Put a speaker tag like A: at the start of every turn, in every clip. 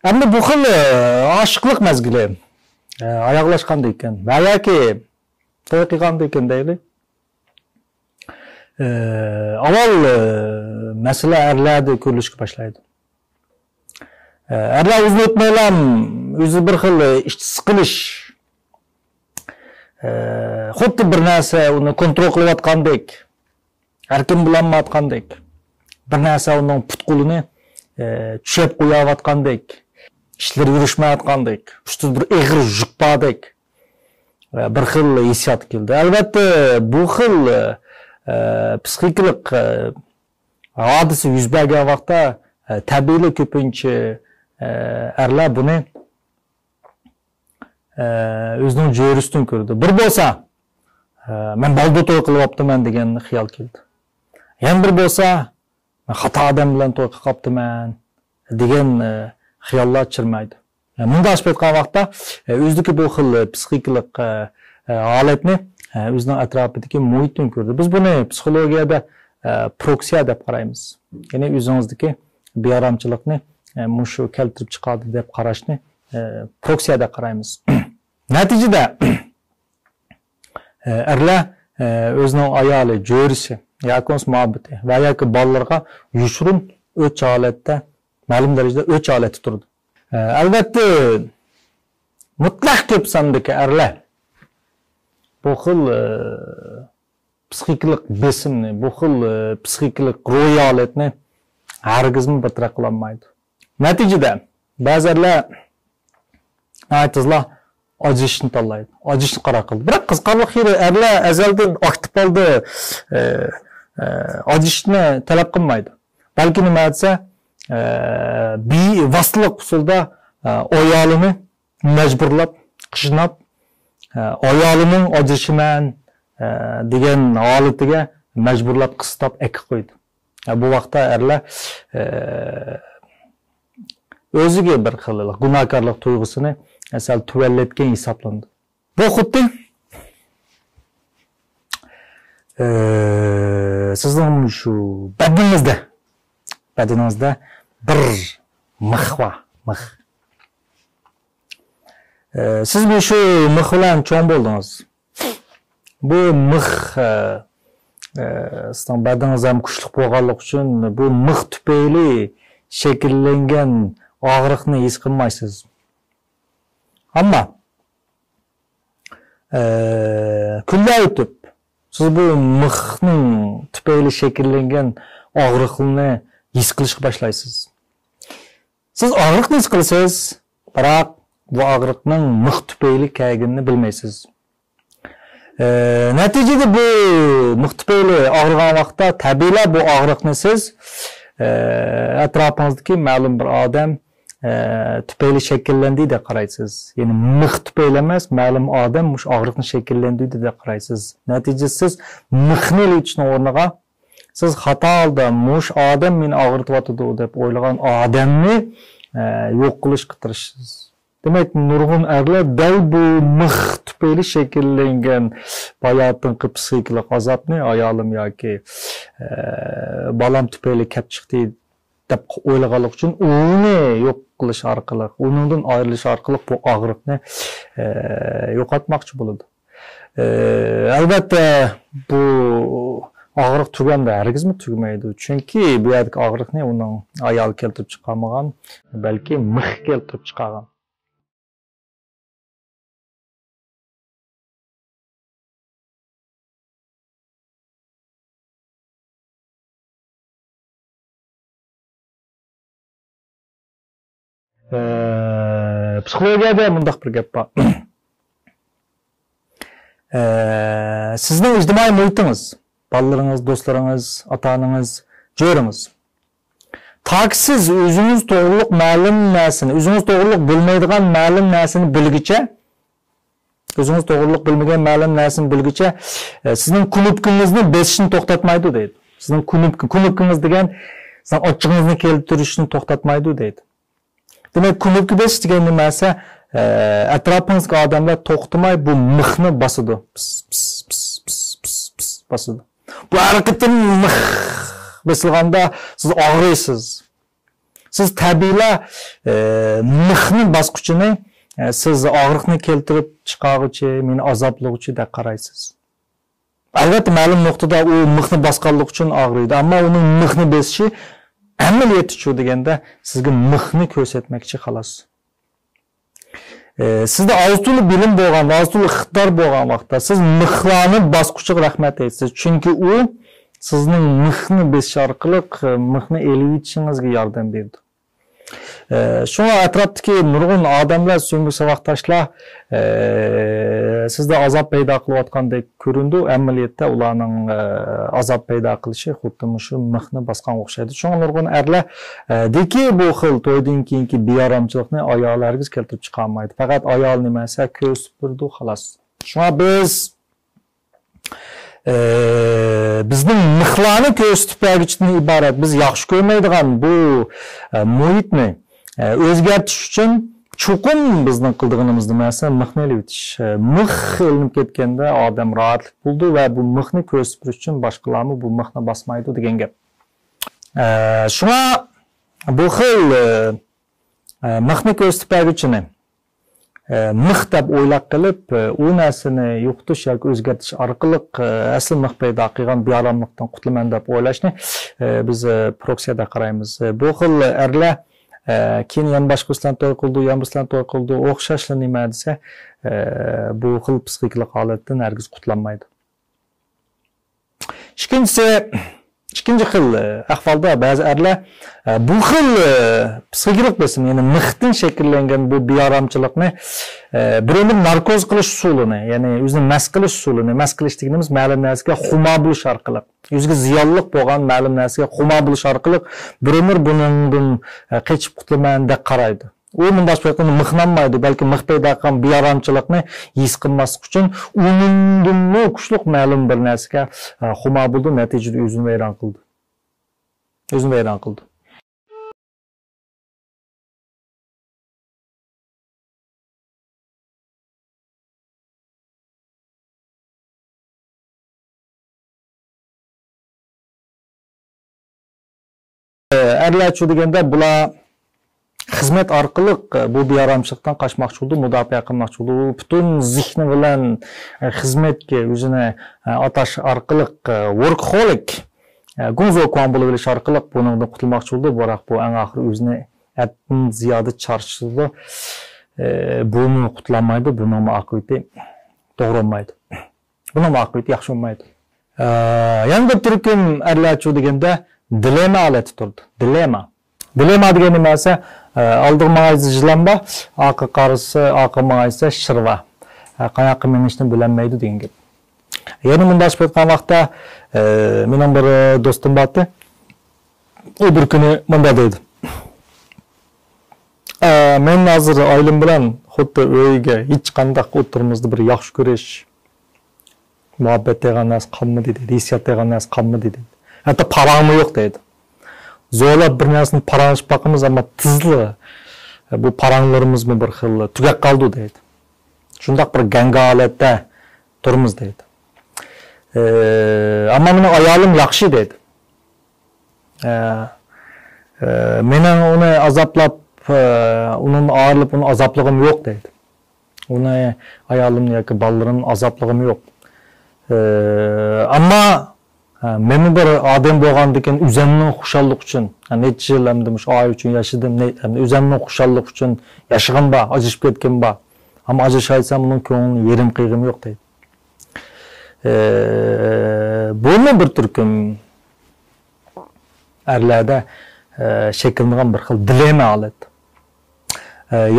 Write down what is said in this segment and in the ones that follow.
A: Endi bu xil aşıqlıq mezgili ayaqlaşqandı ekan. Va yoki to'y qilganda ekan deyli. Avval masala erlarda ko'rilishga boshlaydi. Erlar uzun o'tmaylam o'zi bir xil ishchi siqilish, xuddi bir narsa uni kontrol qilayotgandek, erkin bilanmayotgandek, bir narsa uning putqulini tushab qo'yayotgandek, ishlar yurishmayotgandek, ustiga bir eg'ir yuk bordek bir xil hissiyot keldi. Albatta bu xil psixikalik hodisa yuz bergan vaqtda tabiiy ko'pincha erlar buni o'zining jo'risidan ko'rdi. Bir bo'lsa, men balda to'y qilyapman degan xiyol keldi. Yana bir bo'lsa, men xato odam bilan to'y qilibman degan xiyollar chirmaydi. Bunda aspet qilgan vaqtda o'zidagi bu xil psixikalik holatni o'zining atrofidagi muhitdan ko'rdi. Biz buni psixologiyada proksiya deb qaraymiz. Ya'ni o'zingizdagi bearamchilikni mushu keltirib chiqadi deb qarashni proksiya deb qaraymiz. Natijada erlar o'zining ayoli, jo'risi, yoki muhabbati va yoki bolalarga yushurun o'ch holatda, ma'lum darajada o'ch holatda turdi. Albatta mutlaq ko'p sondagi erlar bu xil psixikalik besimni, bu xil psixikalik ruhiy holatni hargizmi bartaraf qila olmaydi. Natijada ba'zilar aytizlar ajishni tanlaydi, ajishni qaror qildi. Biroq qiziqarli xiri erlar azaldan aktiv bo'ldi, ajishni talab qilmaydi. Balki nima desa, bevositalik usulda ayolini majburlab, qishnab, ayolining ajishiman degan holatiga majburlab qistab ekib qo'ydi. Bu vaqtda erlar o'ziga bir xil gunohkorlik tuyg'usini asal tuvallatgan hisoblandi. Bu xuddi sizning shu badiningizda bir mix bor, mix. Siz bu shu mix bilan cho'ng bo'ldingiz. Bu mix sizning badaningiz ham kuchli bo'lganligi uchun bu mix tufayli shakllangan og'riqni his qilmaysiz. Ammo kunlar o'tib siz bu mixning tufayli shakllangan og'riqni his qilishga boshlaysiz. Siz og'riqni his qilasiz, biroq bu og'riqning mix tufayli kelganini bilmaysiz. Natijada bu mix tufayli og'rigan vaqtda tabiiy bu og'riqni siz atrofingizdagi ma'lum bir odam tufayli shakllandi deb qaraysiz. Ya'ni mix tufayli emas, ma'lum odam mush og'riqni shakllandi deb qaraysiz. Natijada siz mixni ilishning o'rniga siz xato holda mush odam meni og'rityotdi deb o'ylagan odamni yo'q qilishga tirishsiz. Demak, nurg'un erlar dal bu mix tufayli shakllangan hayotning psixikalik azobni ayolim yoki bolam tufayli kelib chiqdi deb o'ylaganlik uchun uni yo'q qilish orqali, uningdan ayrilish orqali bu og'riqni yo'qotmoqchi bo'ladi. Albatta bu og'riq tuganda hargizmi tugmaydi. Chunki bu yerdagi og'riqni uning ayol keltirib chiqarmagan, balki mix keltirib chiqargan. Psixologiyada bunday bir gap bor. Sizning ijtimoiy muhitingiz, balalaringiz, do'stlaringiz, ota-onangiz, jo'ringiz. Toki siz o'zingiz to'g'riliq ma'lum narsani, o'zingiz to'g'riliq bilmaydigan ma'lum narsani bilgicha, o'zingiz to'g'riliq bilmagan ma'lum narsani bilgicha, sizning kunubkingizni besishni to'xtatmaydi deydi. Sizning kunubkingiz degan sizning ochig'ingizni keltirishni to'xtatmaydi deydi. Demek kunubki besish degan nimasi atrofingizga odamlar to'xtamay bu mixni bosadi. Bosadi. Bu harakatdan mix bosilganda siz og'riysiz. Siz tabiiyla mixni basquchini siz og'riqni keltirib chiqaruvchi, meni azoblovchi deb qaraysiz. Albatta, ma'lum nuqtada u mixni bosganlik uchun og'riydi, ammo uning mixni besishi amaliyot uchun deganda sizga mixni ko'rsatmoqchi xolos. Sizda avtuli bilim bo'lgan, avtuli iqtidor bo'lgan vaqtda siz mixlarni bosquchiga rahmat aytasiz, chunki u sizning mixni besish orqali mixni elib yetishingizga yordam berdi. Şuna atrofdagi nurg'un odamlar, so'nggi saboqdoshlar sizda azob paydo qilayotgandek ko'rindi, amaliyotda ularning azob paydo qilishi xuddi shu mixni bosgan o'xshaydi. Shunga nurg'un erlar deki bu xil to'ydan keyingi beoromchilikni ayollarga keltirib chiqarmaydi. Faqat ayol nimasi ko'z supurdi xolos. Shunga bizning mixlarni ko'rsatib berishdan iborat. Biz yaxshi ko'rmaydigan bu muhitni o'zgartirish uchun chuqur bizning qildig'imiz nimasi mixni elitish. Mix elinib ketganda odam rohatlik bo'ldi va bu mixni ko'rsatib berish uchun boshqalarni bu mixni bosmaydi degan gap. Shunga bu xil mixni ko'rsatib berishni mix deb o'ylab qilib, u narsani yo'qotish yoki o'zgartirish orqali asl mix paydo qilgan beoromlikdan qutulaman deb o'ylashni biz proksiyada qaraymiz. Bu xil erlar keyin yana boshqasidan to'y qildi, yana birisidan to'y qildi, o'xshashlar nima desa, bu xil psixikalik holatdan hargiz qutulanmaydi. İkinci xil ahvolda ba'zi erlar bu xil psixikalik bo'lsin, ya'ni mixdan shakllangan bu beoromchilikni birovni narkoz qilish usulini, ya'ni o'zini mast qilish usulini, mast qilish deganimiz ma'lum narsaga xumo bo'lish orqali, o'ziga ziyonli bo'lgan ma'lum narsaga xumo bo'lish orqali birovlar bundan qochib qutulaman deb qaraydi. U bunday bo'layotganda mixlanmaydi, balki mix paydo qilgan beoromchilikni his qilmaslik uchun undan kuchli ma'lum bir narsaga xumo bo'ldi, natijada o'zini vayron qildi. O'zini vayron qildi. Erlar chu deganda bular xizmat orqali bu beoromchilikdan qochmoqchi bo'ldi, mudofaa qilmoqchi bo'ldi. U butun zihni bilan xizmatga o'zini atash orqali workaholic, gunzokon bo'lib olish orqali bundan qutulmoqchi bo'ldi. Biroq bu eng oxiri o'zini atdan ziyoda charchidi. Buni qutulmaydi, buning oqibati to'g'ri bo'lmaydi. Buning oqibati yaxshi bo'lmaydi. Yana bir turkum erlar chu deganda dilema holati turdi. Dilema degan nima esa oldin ma'yizi jilanba, oqi qarisi, oqi ma'yisi shirva. Qayoqqa minishni bilolmaydi degan gap. Yana bunday aytgan vaqtda mening bir do'stim bordi. U bir kuni bunday dedi. Men hozir oilam bilan xuddi uyga hech qanday o'tirmizdi, bir yaxshi ko'rish, muhabbat degan narsa qolmadi dedi, hissiyot degan narsa qolmadi dedi. Hatto parangmi yo'q dedi. Zo'rlab bir narsani parangishib boqamiz, ammo tizli bu paranglarimizni bir xil tugab qoldi dedi. Shundoq bir ganga holatda turmiz dedi. Ammo meni ayolim yaxshi dedi. Mening uni azoblab, uning og'irlab, uni azobligim yo'q dedi. Uni ayolimni yoki bolalarning azobligim yo'q. Ammo men bir odam bo'lgandan o'zimning xushallik uchun, necha yil hamda shu oy uchun yashadim, o'zimning xushallik uchun yashagan bor, ajrashib ketgan bor. Ammo ajrashaysam uning ko'nglini yerim qiyg'im yo'q deydi. Buni bir turkum erlarda shakllangan bir xil dilema holat.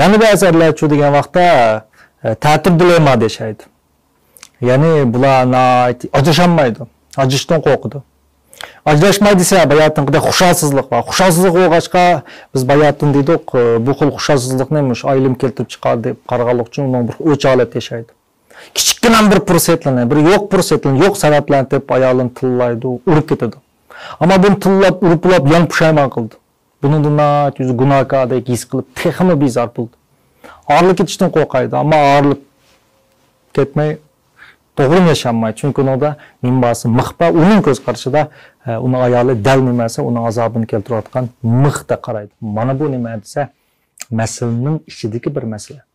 A: Yana ba'zi erlar chu degan vaqtda ta'til dilema deyshaydi. Ya'ni bular ajrasholmaydi. Ajrashdan qo'rqadi. Ajrashmaydi desa bayatda xushalsizlik bor. Xushalsizlik bo'lg'achqa biz bayatdan dedik, bu xil xushalsizlikni mush oilam keltirib chiqardi deb qaraganlik uchun uning bir o'ch holat yashaydi. Kichikgina bir fursatlarni, bir yo'q fursatlarni, yo'q sabablarni deb ayolini tillaydi, urib ketadi. Ammo buni tillab, urib-urib yon pushaymon qildi. Bundan o'zi gunohkordek his qilib, texmi bezor bo'ldi. Og'irlik ketishdan qo'rqaydi, ammo og'irlik ketmay to'g'ri yaşanmaydi. Çünkü onda minbası mıxba, onun göz qarşıda onun ayoli dal nimasi, onun azobini keltirayotgan mıx da qaraydi. Mana bu nima desa, masalaning ichidagi bir masala.